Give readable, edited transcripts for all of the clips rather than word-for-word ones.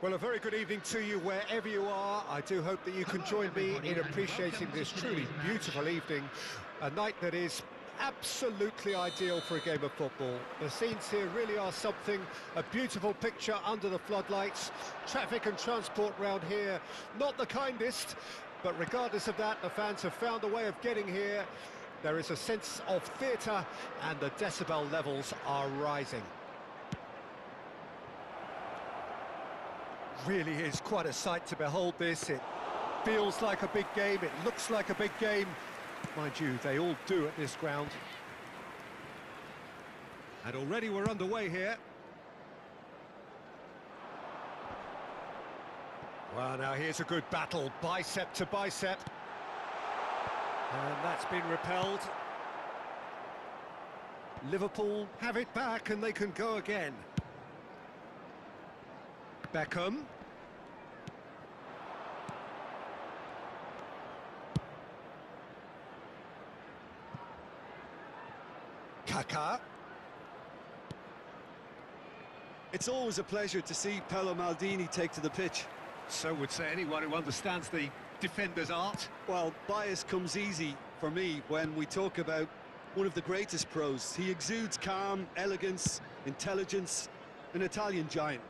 Well, a very good evening to you wherever you are. I do hope that you can join me in appreciating this truly beautiful evening, a night that is absolutely ideal for a game of football. The scenes here really are something, a beautiful picture under the floodlights. Traffic and transport round here, not the kindest, but regardless of that, the fans have found a way of getting here. There is a sense of theatre and the decibel levels are rising. Really is quite a sight to behold this. It feels like a big game, it looks like a big game. Mind you, they all do at this ground. And already we're underway here. Well, now here's a good battle, bicep to bicep. And that's been repelled. Liverpool have it back and they can go again. Beckham. Kaká. It's always a pleasure to see Paolo Maldini take to the pitch. So would say anyone who understands the defender's art. Well, bias comes easy for me when we talk about one of the greatest pros. He exudes calm, elegance, intelligence, an Italian giant.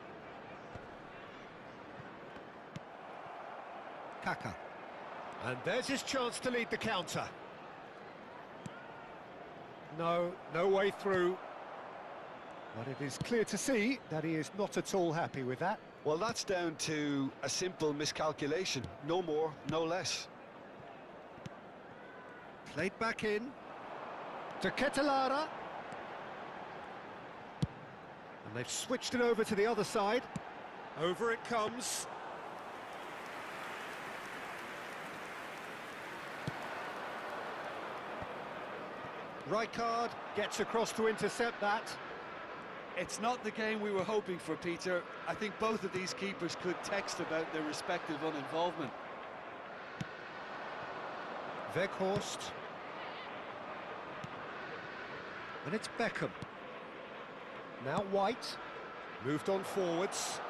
Kaká. And there's his chance to lead the counter. No way through. But it is clear to see that he is not at all happy with that. Well, that's down to a simple miscalculation. No more, no less. Played back in. To Ketelara. And they've switched it over to the other side. Over it comes. Rijkaard gets across to intercept that. It's not the game we were hoping for, Peter. I think both of these keepers could text about their respective uninvolvement. Weghorst. And it's Beckham. Now White. Moved on forwards.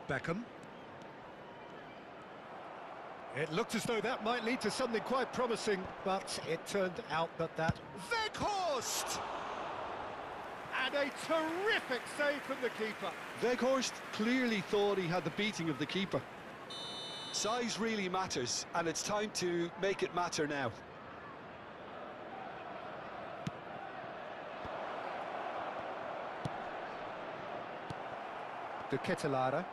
Beckham. It looked as though that might lead to something quite promising, but it turned out that Weghorst! And a terrific save from the keeper. Weghorst clearly thought he had the beating of the keeper. Size really matters, and it's time to make it matter now. De Ketelara.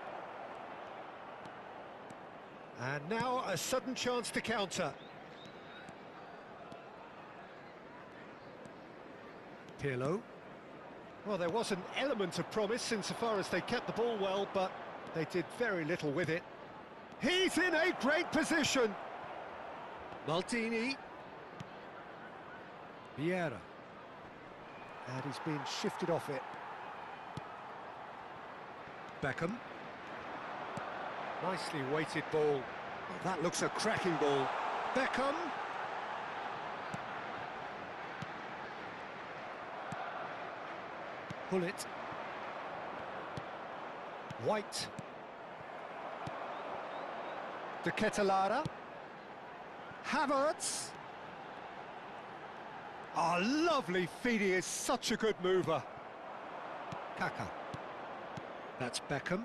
And now a sudden chance to counter. Pirlo. Well, there was an element of promise insofar as they kept the ball well, but they did very little with it. He's in a great position. Maldini. Vieira. And he's being shifted off it. Beckham. Nicely weighted ball. Oh, that looks a cracking ball. Beckham. Pull it. White. De Ketelara. Havertz. Oh, lovely feed. He is such a good mover. Kaká. That's Beckham.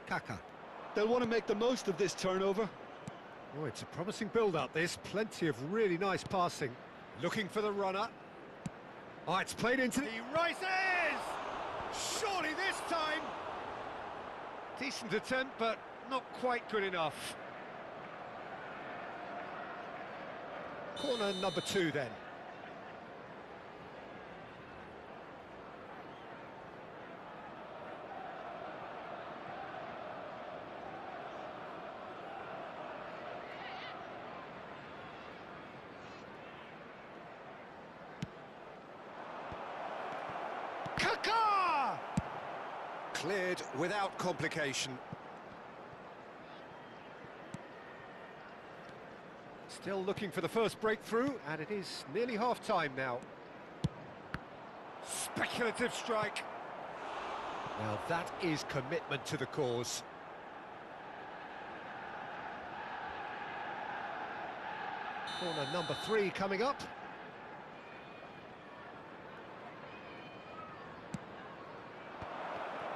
Kaká. They'll want to make the most of this turnover. Oh, it's a promising build-up, this. Plenty of really nice passing. Looking for the runner. Oh, it's played into the... He rises! Surely this time! Decent attempt, but not quite good enough. Corner number 2, then. Kaká! Cleared without complication. Still looking for the first breakthrough, and it is nearly half-time now. Speculative strike. Now that is commitment to the cause. Corner number 3 coming up.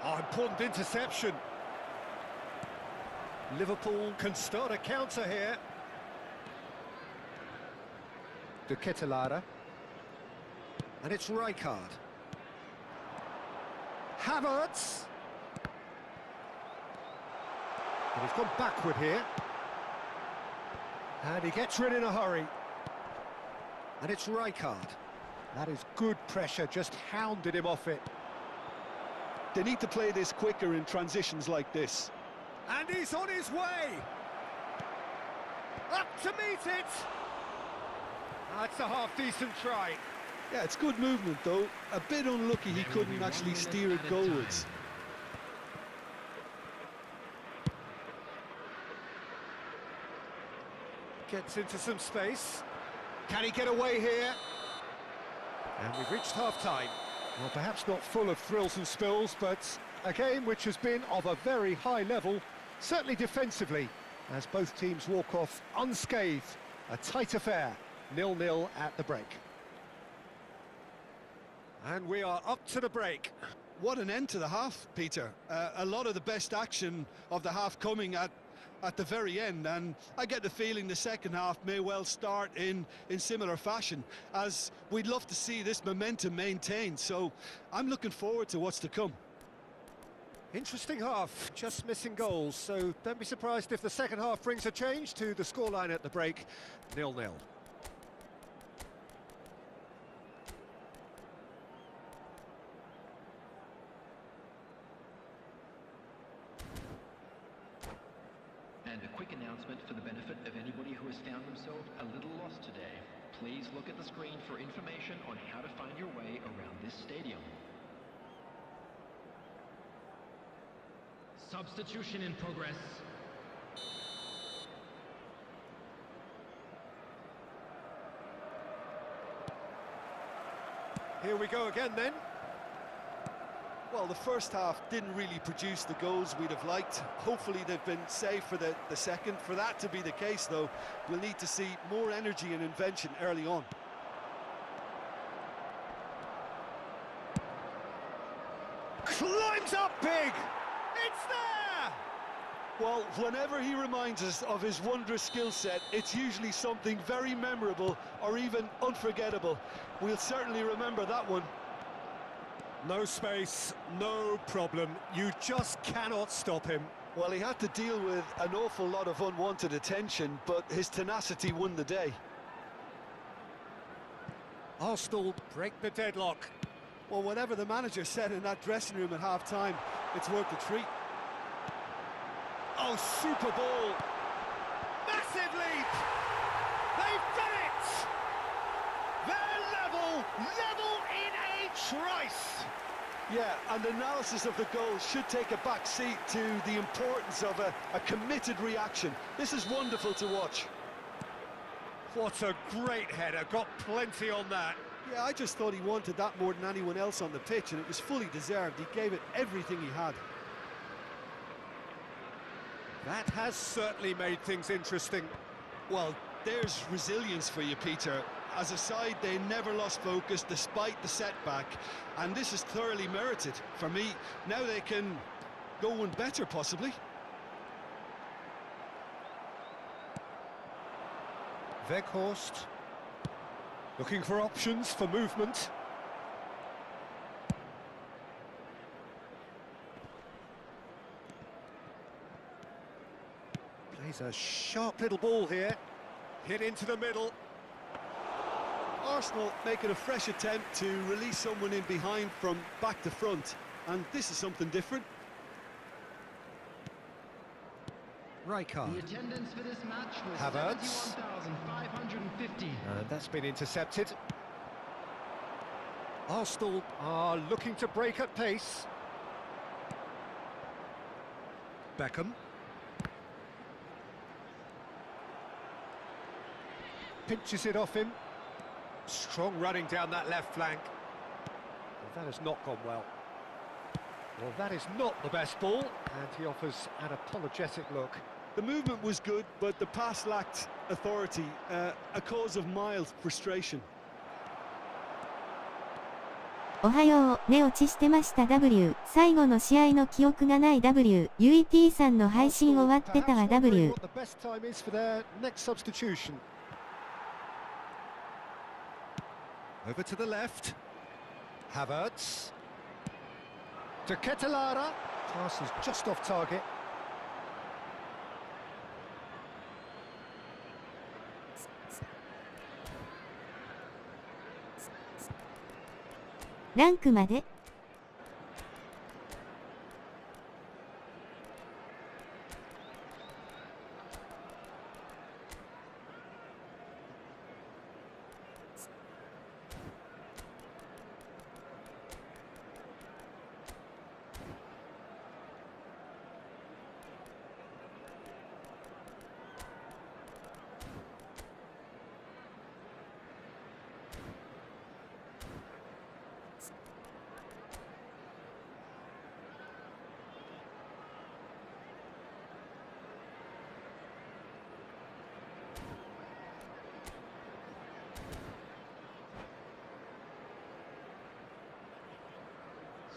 Oh, important interception. Liverpool can start a counter here. De Ketelaere. And it's Rijkaard. Havertz. And he's gone backward here. And he gets rid in a hurry. And it's Rijkaard. That is good pressure, just hounded him off it. They need to play this quicker in transitions like this. And he's on his way! Up to meet it! That's a half-decent try. Yeah, it's good movement though. A bit unlucky he couldn't actually steer it goalwards. Gets into some space. Can he get away here? And we've reached half-time. Well, perhaps not full of thrills and spills, but a game which has been of a very high level, certainly defensively, as both teams walk off unscathed. A tight affair, 0-0 at the break. And we are up to the break. What an end to the half, Peter. A lot of the best action of the half coming at the very end, and I get the feeling the second half may well start in similar fashion, as we'd love to see this momentum maintained, so I'm looking forward to what's to come. Interesting half, just missing goals, so don't be surprised if the second half brings a change to the scoreline at the break, 0-0. And a quick announcement for the benefit of anybody who has found themselves a little lost today. Please look at the screen for information on how to find your way around this stadium. Substitution in progress. Here we go again then. Well, the first half didn't really produce the goals we'd have liked. Hopefully they've been saved for the second. For that to be the case, though, we'll need to see more energy and invention early on. Climbs up big! It's there! Well, whenever he reminds us of his wondrous skill set, it's usually something very memorable or even unforgettable. We'll certainly remember that one. No space, no problem. You just cannot stop him. Well, he had to deal with an awful lot of unwanted attention, but his tenacity won the day. Arsenal break the deadlock. Well, whatever the manager said in that dressing room at half-time, it's worth the treat. Oh, super ball. Massive leap. They've done it. They're level in a trice. Yeah, and analysis of the goal should take a back seat to the importance of a committed reaction. This is wonderful to watch. What a great header, got plenty on that. Yeah, I just thought he wanted that more than anyone else on the pitch, and it was fully deserved. He gave it everything he had. That has certainly made things interesting. Well, there's resilience for you, Peter. As a side, they never lost focus despite the setback, and this is thoroughly merited. For me, now they can go one better, possibly. Weghorst looking for options for movement. Plays a sharp little ball here. Hit into the middle. Arsenal making a fresh attempt to release someone in behind from back to front, and this is something different. Rijkaard. The attendance for this match was Havertz. 71,550. And that's been intercepted. Arsenal are looking to break at pace. Beckham. pinches it off him. Strong running down that left flank. That has not gone well. Well, that is not the best ball, and he offers an apologetic look. The movement was good, but the pass lacked authority, a cause of mild frustration. おはよう、寝落ちしてました W。最後の試合の記憶がない W。UET さんの配信終わってたわ W。Over to the left. Havertz. To Ketelara. Pass is just off target. ランクまで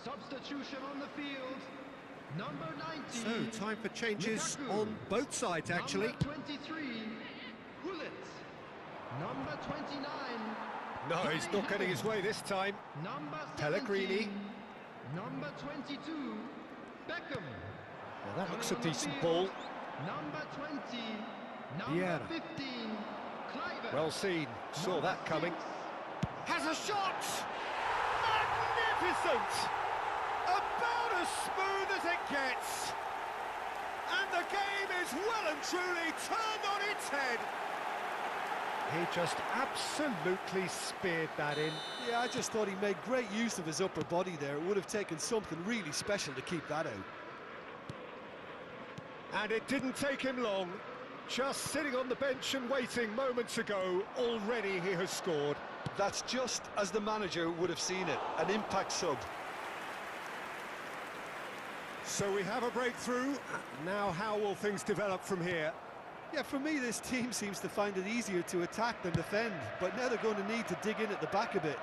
Substitution on the field. Number So, 19. time for changes on both sides, actually. Number 23. Hullets. Number 29. No, he's not getting his way this time. Number 17. Pellegrini. Number 22. Beckham. Well, that looks a decent ball. Number 20. Number Vieira. 15. Cliver. Well seen. Saw that coming. Has a shot! Magnificent! About as smooth as it gets. And the game is well and truly turned on its head. He just absolutely speared that in. Yeah, I just thought he made great use of his upper body there. It would have taken something really special to keep that out. And it didn't take him long. Just sitting on the bench and waiting moments ago, already he has scored. That's just as the manager would have seen it, an impact sub. So we have a breakthrough. Now how will things develop from here? Yeah, for me, this team seems to find it easier to attack than defend, but now they're going to need to dig in at the back a bit.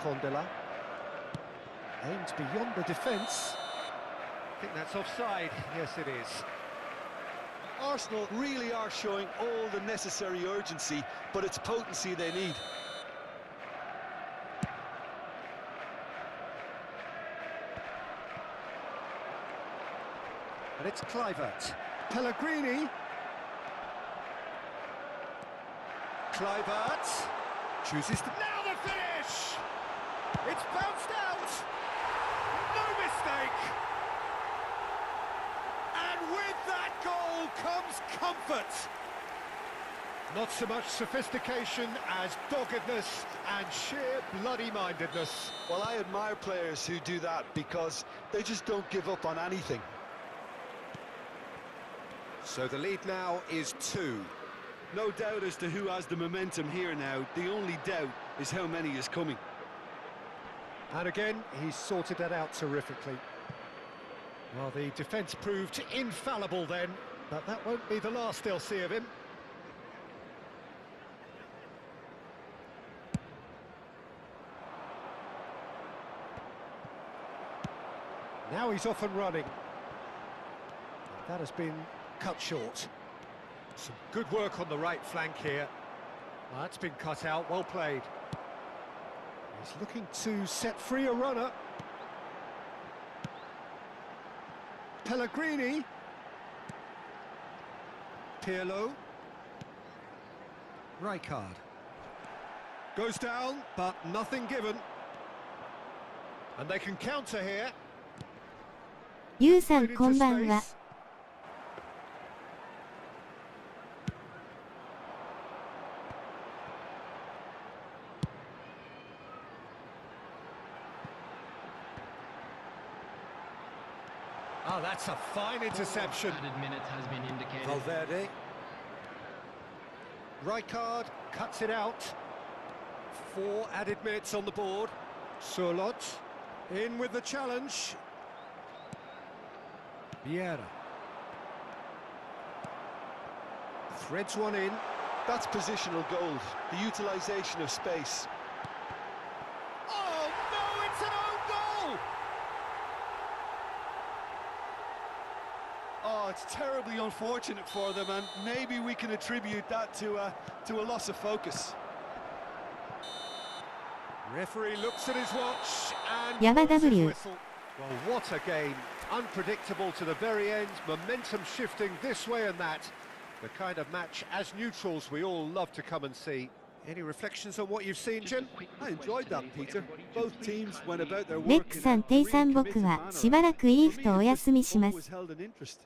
Condela. Aimed beyond the defence. I think that's offside. Yes, it is. Arsenal really are showing all the necessary urgency, but it's potency they need. And it's Kluivert. Pellegrini. Kluivert chooses to... Now the finish! It's bounced out! No mistake! And with that goal comes comfort! Not so much sophistication as doggedness and sheer bloody-mindedness. Well, I admire players who do that because they just don't give up on anything. So the lead now is 2. No doubt as to who has the momentum here now. The only doubt is how many is coming. And again, he's sorted that out terrifically. Well, the defence proved infallible then, but that won't be the last they'll see of him. Now he's off and running. That has been cut short. Some good work on the right flank here. Well, that's been cut out, well played. He's looking to set free a runner. Pellegrini. Pirlo. Rijkaard. Goes down, but nothing given. And they can counter here. ゆうさんこんばんは。Oh, that's a fine interception. Added minutes has been indicated. Valverde. Rijkaard cuts it out. 4 added minutes on the board. Surlot in with the challenge. Vieira. Threads one in. That's positional gold, the utilisation of space. Oh no, it's an own goal! Oh, it's terribly unfortunate for them, and maybe we can attribute that to a loss of focus. Referee looks at his watch and Yama blows his W. whistle. Well, what a game. Unpredictable to the very end, momentum shifting this way and that. The kind of match, as neutrals, we all love to come and see. Any reflections on what you've seen, Jim? I enjoyed that, Peter. Both teams went about their レッ work ク in さん、テイ a さん really 僕 committed は manner. しばらくいい For ふと me, お it 休みしま always す。 held an interest.